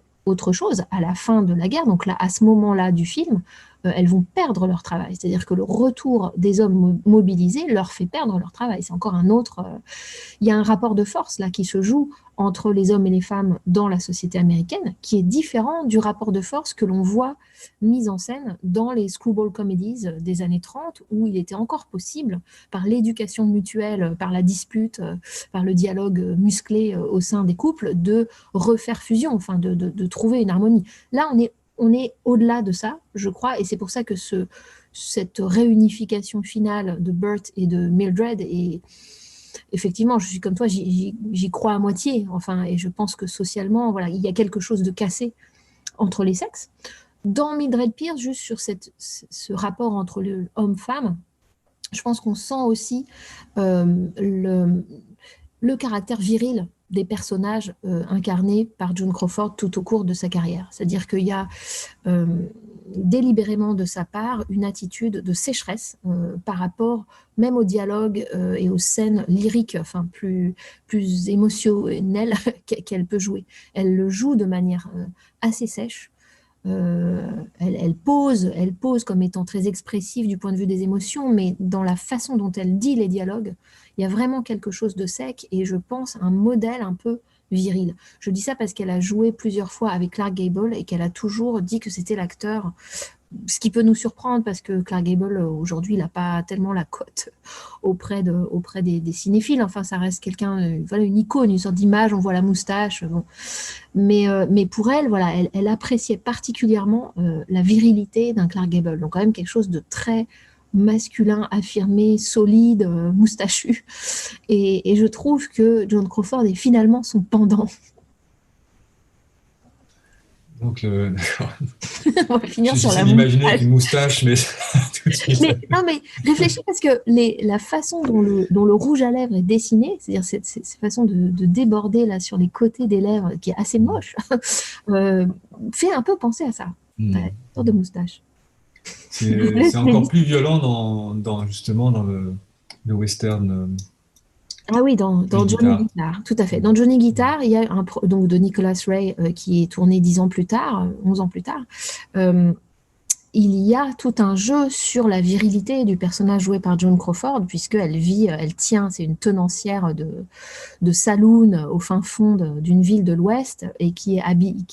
chose, à la fin de la guerre, donc là à ce moment-là du film, elles vont perdre leur travail. C'est-à-dire que le retour des hommes mobilisés leur fait perdre leur travail. C'est encore un autre... Il y a un rapport de force là qui se joue entre les hommes et les femmes dans la société américaine, qui est différent du rapport de force que l'on voit mis en scène dans les screwball comedies des années 30, où il était encore possible, par l'éducation mutuelle, par la dispute, par le dialogue musclé au sein des couples, de refaire fusion, enfin de trouver une harmonie. Là, on est au-delà de ça, je crois, et c'est pour ça que cette réunification finale de Burt et de Mildred est... Effectivement, je suis comme toi, j'y crois à moitié, enfin, et je pense que socialement, voilà, il y a quelque chose de cassé entre les sexes. Dans Mildred Pierce, juste sur ce rapport entre l'homme-femme, je pense qu'on sent aussi le caractère viril des personnages incarnés par Joan Crawford tout au cours de sa carrière. C'est-à-dire qu'il y a délibérément de sa part une attitude de sécheresse par rapport même au dialogue et aux scènes lyriques, enfin plus émotionnelles qu'elle peut jouer. Elle le joue de manière assez sèche. Elle pose comme étant très expressive du point de vue des émotions, mais dans la façon dont elle dit les dialogues, il y a vraiment quelque chose de sec, et je pense un modèle un peu viril. Je dis ça parce qu'elle a joué plusieurs fois avec Clark Gable et qu'elle a toujours dit que c'était l'acteur, ce qui peut nous surprendre parce que Clark Gable aujourd'hui il n'a pas tellement la cote auprès des cinéphiles. Enfin, ça reste quelqu'un, voilà, une icône, une sorte d'image, on voit la moustache, bon. Mais pour elle, voilà, elle appréciait particulièrement la virilité d'un Clark Gable, donc quand même quelque chose de très masculin, affirmé, solide, moustachu. Et je trouve que Joan Crawford est finalement son pendant. Donc, d'accord. On va finir sur J'essaie la d'imaginer avec moustache. une moustache, mais tout de suite. Mais, non, mais réfléchis, parce que la façon dont le rouge à lèvres est dessiné, c'est-à-dire cette façon de déborder là sur les côtés des lèvres, qui est assez moche, fait un peu penser à ça, à une sorte de moustache. C'est encore plus violent justement dans le western Ah oui, dans Johnny Johnny Guitar. Guitar, tout à fait. Dans Johnny Guitar, il y a donc de Nicholas Ray qui est tourné 10 ans plus tard, 11 ans plus tard. Euh, il y a tout un jeu sur la virilité du personnage joué par Joan Crawford, elle tient, c'est une tenancière de saloon au fin fond d'une ville de l'Ouest, et qui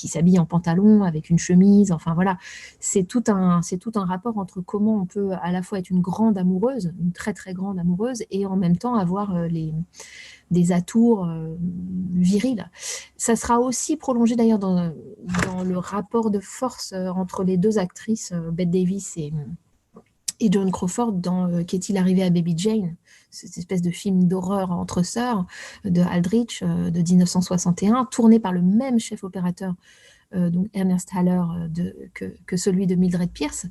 s'habille en pantalon avec une chemise. Enfin voilà, c'est tout un rapport entre comment on peut à la fois être une grande amoureuse, une très très grande amoureuse, et en même temps avoir des atours virils. Ça sera aussi prolongé d'ailleurs dans le rapport de force entre les deux actrices, Bette Davis et Joan Crawford, dans Qu'est-il arrivé à Baby Jane, cette espèce de film d'horreur entre sœurs de Aldrich de 1961, tourné par le même chef opérateur, donc Ernest Haller, que celui de Mildred Pierce,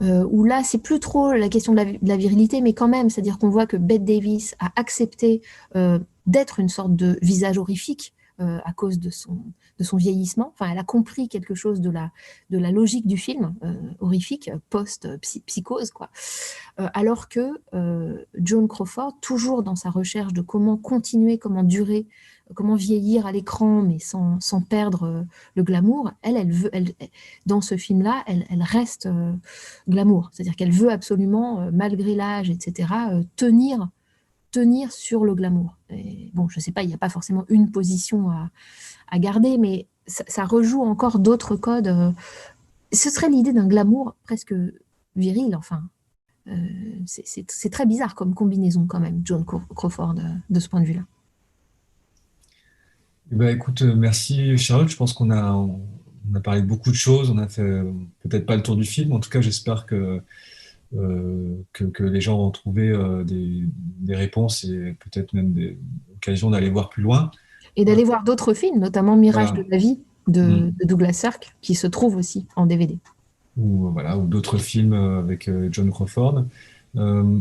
où là, c'est plus trop la question de la virilité, mais quand même, c'est-à-dire qu'on voit que Bette Davis a accepté d'être une sorte de visage horrifique à cause de son vieillissement. Enfin, elle a compris quelque chose de la logique du film horrifique, post-psychose, quoi. Alors que Joan Crawford, toujours dans sa recherche de comment continuer, comment durer, comment vieillir à l'écran, mais sans perdre le glamour, dans ce film-là, elle reste glamour. C'est-à-dire qu'elle veut absolument, malgré l'âge, etc., tenir sur le glamour. Et bon, je ne sais pas, il n'y a pas forcément une position à garder, mais ça rejoue encore d'autres codes. Ce serait l'idée d'un glamour presque viril, enfin. C'est très bizarre comme combinaison quand même, Joan Crawford, de ce point de vue-là. Eh ben, écoute, merci Charlotte. Je pense on a parlé de beaucoup de choses. On a fait peut-être pas le tour du film. En tout cas, j'espère que les gens vont trouver des réponses et peut-être même des occasions d'aller voir plus loin. Et d'aller voir d'autres films, notamment Mirage Voilà. de la vie de Douglas Sirk, qui se trouve aussi en DVD. Ou d'autres films avec Joan Crawford.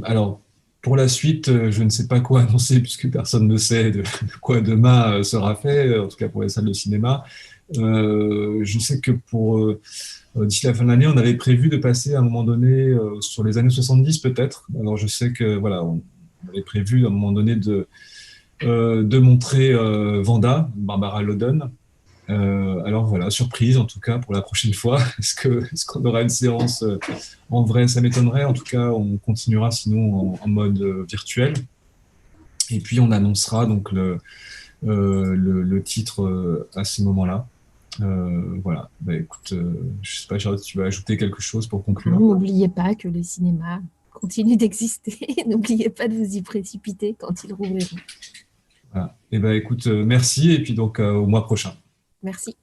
Alors, pour la suite, je ne sais pas quoi annoncer puisque personne ne sait de quoi demain sera fait, en tout cas pour les salles de cinéma. Je sais que d'ici la fin de l'année, on avait prévu de passer à un moment donné sur les années 70 peut-être. Alors je sais que voilà, on avait prévu à un moment donné de montrer Vanda, Barbara Loden. Alors voilà, surprise en tout cas pour la prochaine fois. Est-ce qu'on aura une séance en vrai? Ça m'étonnerait. En tout cas, on continuera sinon en mode virtuel. Et puis on annoncera donc le titre à ce moment-là. Voilà. Bah, écoute, je sais pas, Charlotte, tu vas ajouter quelque chose pour conclure? N'oubliez pas que le cinéma continue d'exister. N'oubliez pas de vous y précipiter quand ils rouvriront. Voilà. Et ben écoute, merci et puis donc au mois prochain. Merci.